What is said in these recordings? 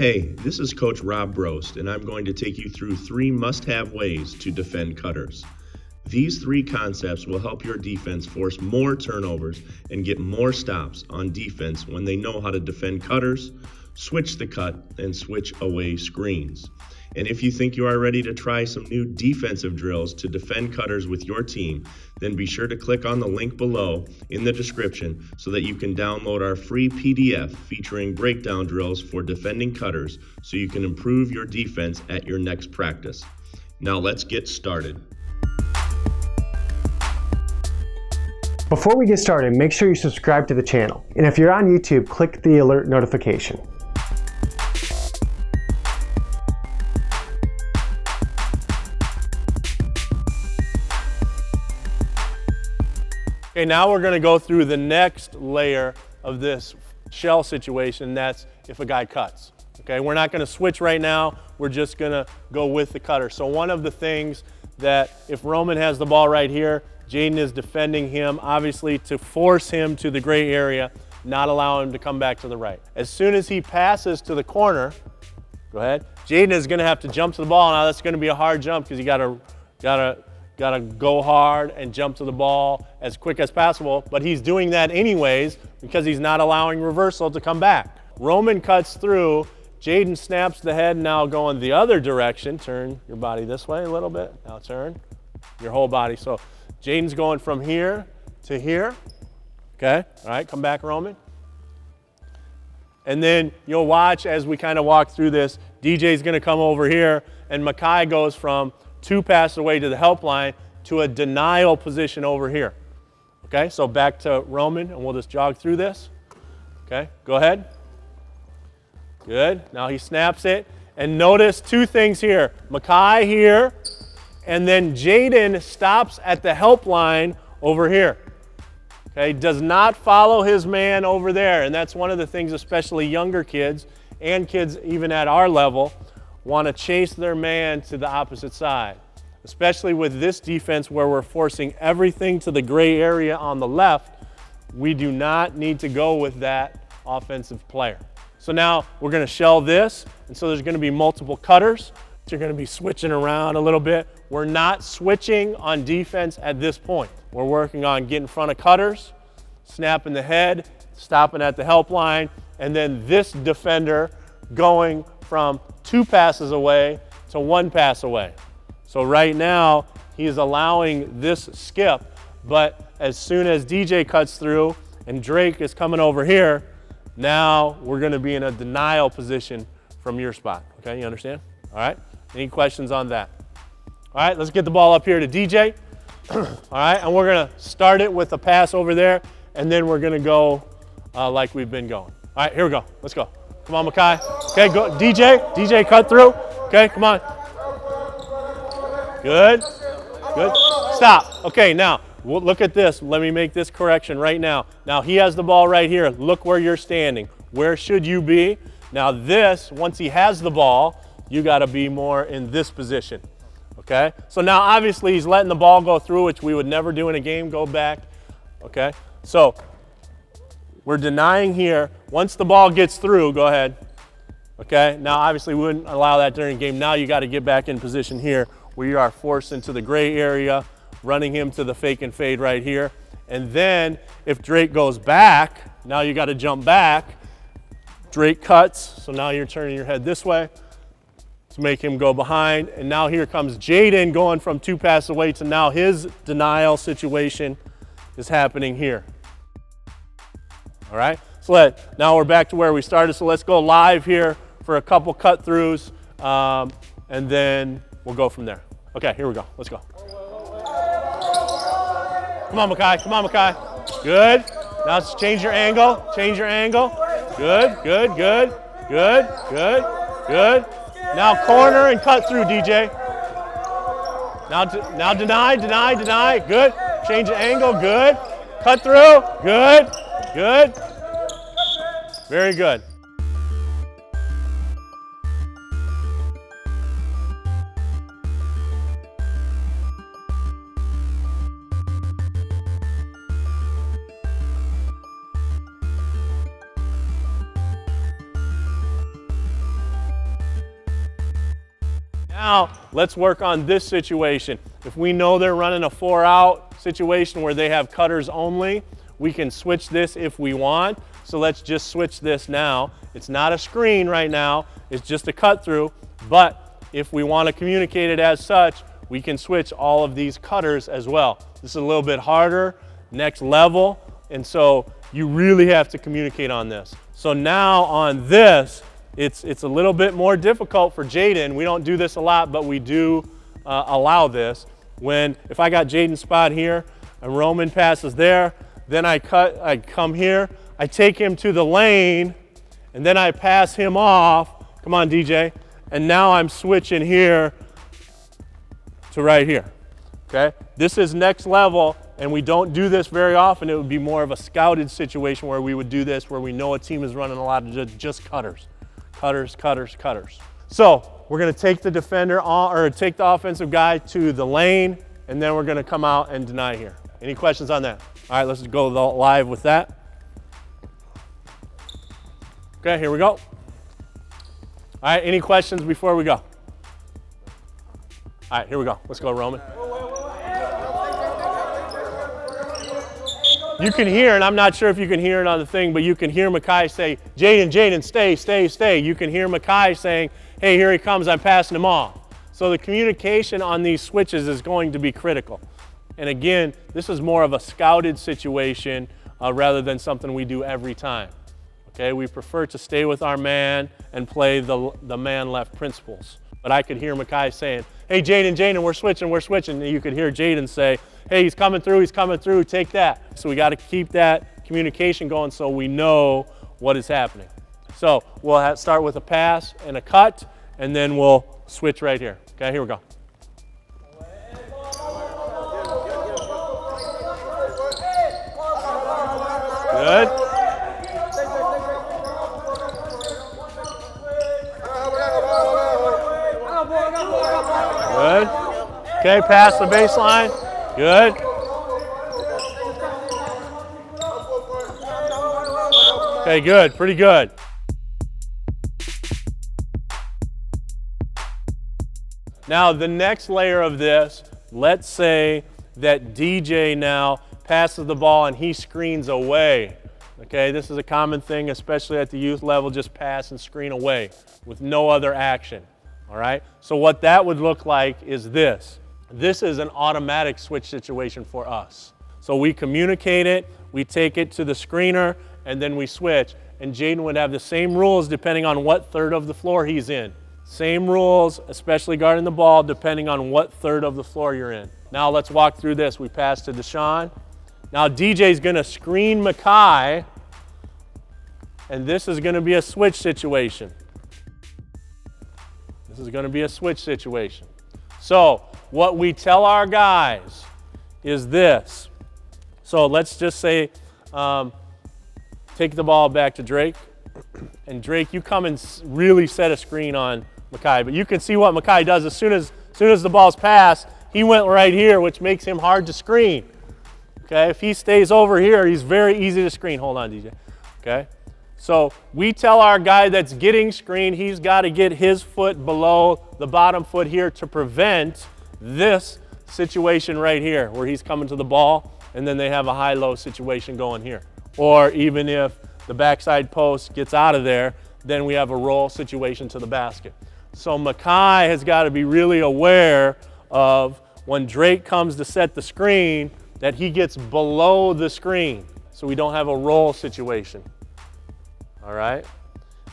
Hey, this is Coach Rob Brost, and I'm going to take you through 3 must-have ways to defend cutters. These 3 concepts will help your defense force more turnovers and get more stops on defense when they know how to defend cutters, switch the cut, and switch away screens. And if you think you are ready to try some new defensive drills to defend cutters with your team, then be sure to click on the link below in the description so that you can download our free PDF featuring breakdown drills for defending cutters so you can improve your defense at your next practice. Now let's get started. Before we get started, make sure you subscribe to the channel. And if you're on YouTube, click the alert notification. Okay, now we're going to go through the next layer of this shell situation, and that's if a guy cuts. Okay, we're not going to switch right now, we're just going to go with the cutter. So one of the things that if Roman has the ball right here, Jaden is defending him, obviously to force him to the gray area, not allow him to come back to the right. As soon as he passes to the corner, go ahead, Jaden is going to have to jump to the ball. Now that's going to be a hard jump because you got to go hard and jump to the ball as quick as possible, but he's doing that anyways because he's not allowing reversal to come back. Roman cuts through, Jaden snaps the head, now going the other direction. Turn your body this way a little bit, now turn your whole body. So Jaden's going from here to here, okay? All right, come back, Roman. And then you'll watch as we kind of walk through this, DJ's gonna come over here, and Makai goes from 2 passes away to the help line to a denial position over here. Okay, so back to Roman, and we'll just jog through this. Okay, go ahead. Good, now he snaps it, and notice 2 things here. Makai here, and then Jaden stops at the help line over here. Okay, does not follow his man over there, and that's one of the things especially younger kids and kids even at our level want to chase their man to the opposite side, especially with this defense where we're forcing everything to the gray area on the left. We do not need to go with that offensive player. So now we're going to shell this, and so there's going to be multiple cutters. You're going to be switching around a little bit. We're not switching on defense at this point. We're working on getting in front of cutters, snapping the head, stopping at the help line, and then this defender going from 2 passes away to 1 pass away. So right now, he is allowing this skip, but as soon as DJ cuts through and Drake is coming over here, now we're going to be in a denial position from your spot. Okay, you understand? All right, any questions on that? All right, let's get the ball up here to DJ. All right, and we're going to start it with a pass over there, and then we're going to go like we've been going. All right, here we go. Let's go. Come on, Makai. Okay, go. DJ, cut through. Okay, come on. Good. Stop. Okay, now, look at this. Let me make this correction right now. Now, he has the ball right here. Look where you're standing. Where should you be? Now, this, once he has the ball, you got to be more in this position. Okay? So now, obviously, he's letting the ball go through, which we would never do in a game. Go back. Okay? So, we're denying here. Once the ball gets through, go ahead. Okay, now obviously we wouldn't allow that during the game. Now you got to get back in position here where you are forced into the gray area, running him to the fake and fade right here. And then if Drake goes back, now you got to jump back. Drake cuts, so now you're turning your head this way to make him go behind. And now here comes Jaden going from 2 passes away to now his denial situation is happening here. All right, so now we're back to where we started. So let's go live here for a couple cut throughs, and then we'll go from there. Okay, here we go. Let's go. Come on, Makai. Good. Now let's change your angle. Good. Now corner and cut through, DJ. Now deny. Good. Change the angle. Good. Cut through. Good. Very good. Now, let's work on this situation. If we know they're running a 4-out situation where they have cutters only, we can switch this if we want. So let's just switch this now. It's not a screen right now, it's just a cut through, but if we want to communicate it as such, we can switch all of these cutters as well. This is a little bit harder, next level, and so you really have to communicate on this. So now on this, it's a little bit more difficult for Jaden. We don't do this a lot, but we do allow this. If I got Jaden's spot here, and Roman passes there, then I come here, I take him to the lane, and then I pass him off. Come on, DJ. And now I'm switching here to right here, okay? This is next level, and we don't do this very often. It would be more of a scouted situation where we would do this, where we know a team is running a lot of just cutters. Cutters, cutters, cutters. So we're gonna take the defender on, or take the offensive guy to the lane, and then we're gonna come out and deny here. Any questions on that? All right, let's go live with that. Okay, here we go. All right, any questions before we go? All right, here we go. Let's go, Roman. You can hear, and I'm not sure if you can hear it on the thing, but you can hear Makai say, Jaden, stay, stay, stay. You can hear Makai saying, hey, here he comes, I'm passing him off. So the communication on these switches is going to be critical. And again, this is more of a scouted situation rather than something we do every time. Okay, we prefer to stay with our man and play the man left principles. But I could hear Makai saying, hey, Jaden, we're switching. And you could hear Jaden say, hey, he's coming through, take that. So we got to keep that communication going so we know what is happening. So we'll start with a pass and a cut, and then we'll switch right here. Okay, here we go. Good. Good. Okay, pass the baseline. Good. Okay, good. Pretty good. Now, the next layer of this, let's say that DJ now passes the ball and he screens away. Okay, this is a common thing, especially at the youth level, just pass and screen away with no other action. All right, so what that would look like is this. This is an automatic switch situation for us. So we communicate it, we take it to the screener, and then we switch. And Jaden would have the same rules depending on what third of the floor he's in. Same rules, especially guarding the ball, depending on what third of the floor you're in. Now let's walk through this. We pass to Deshaun. Now DJ's gonna screen Makai, and this is gonna be a switch situation. This is gonna be a switch situation. So what we tell our guys is this. So let's just say, take the ball back to Drake. And Drake, you come and really set a screen on Makai. But you can see what Makai does as soon as the ball's passed, he went right here, which makes him hard to screen. Okay, if he stays over here, he's very easy to screen. Hold on, DJ. Okay, so we tell our guy that's getting screened, he's got to get his foot below the bottom foot here to prevent this situation right here where he's coming to the ball and then they have a high-low situation going here. Or even if the backside post gets out of there, then we have a roll situation to the basket. So Makai has got to be really aware of when Drake comes to set the screen that he gets below the screen so we don't have a roll situation. All right?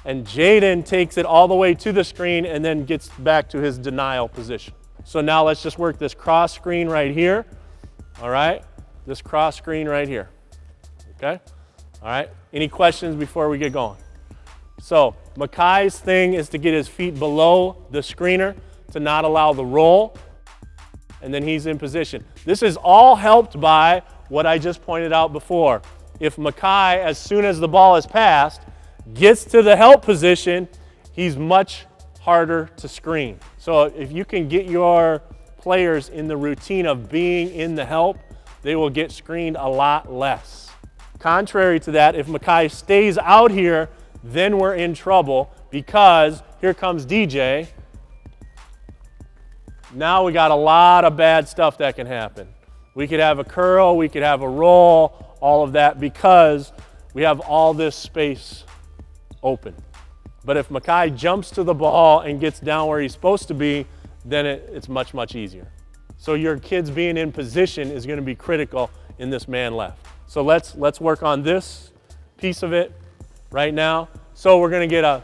And Jaden takes it all the way to the screen and then gets back to his denial position. So now let's just work this cross screen right here. All right? This cross screen right here. Okay? All right? Any questions before we get going? So Makai's thing is to get his feet below the screener to not allow the roll, and then he's in position. This is all helped by what I just pointed out before. If Makai, as soon as the ball is passed, gets to the help position, he's much harder to screen. So if you can get your players in the routine of being in the help, they will get screened a lot less. Contrary to that, if Makai stays out here, then we're in trouble because here comes DJ, Now we got a lot of bad stuff that can happen. We could have a curl, we could have a roll, all of that, because we have all this space open. But if Makai jumps to the ball and gets down where he's supposed to be, then it's much, much easier. So your kids being in position is going to be critical in this man left. So let's work on this piece of it right now. So we're going to get a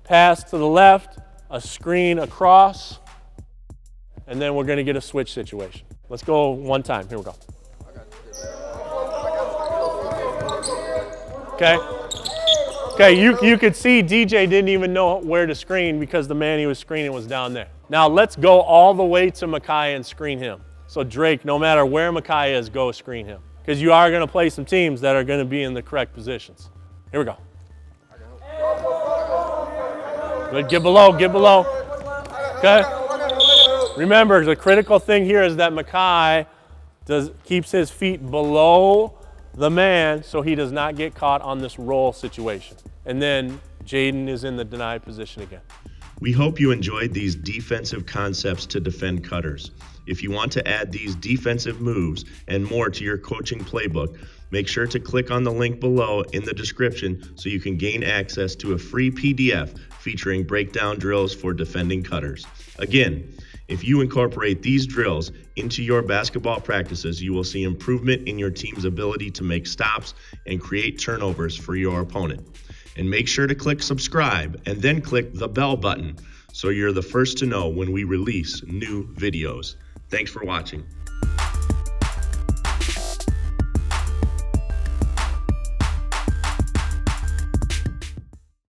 pass to the left, a screen across, and then we're going to get a switch situation. Let's go one time. Here we go. Okay. Okay, you could see DJ didn't even know where to screen because the man he was screening was down there. Now let's go all the way to Makai and screen him. So Drake, no matter where Makai is, go screen him. Because you are going to play some teams that are going to be in the correct positions. Here we go. Good, get below, get below. Okay. Remember, the critical thing here is that Makai keeps his feet below the man so he does not get caught on this roll situation. And then Jaden is in the deny position again. We hope you enjoyed these defensive concepts to defend cutters. If you want to add these defensive moves and more to your coaching playbook, make sure to click on the link below in the description so you can gain access to a free PDF featuring breakdown drills for defending cutters. Again, if you incorporate these drills into your basketball practices, you will see improvement in your team's ability to make stops and create turnovers for your opponent. And make sure to click subscribe and then click the bell button so you're the first to know when we release new videos. Thanks for watching.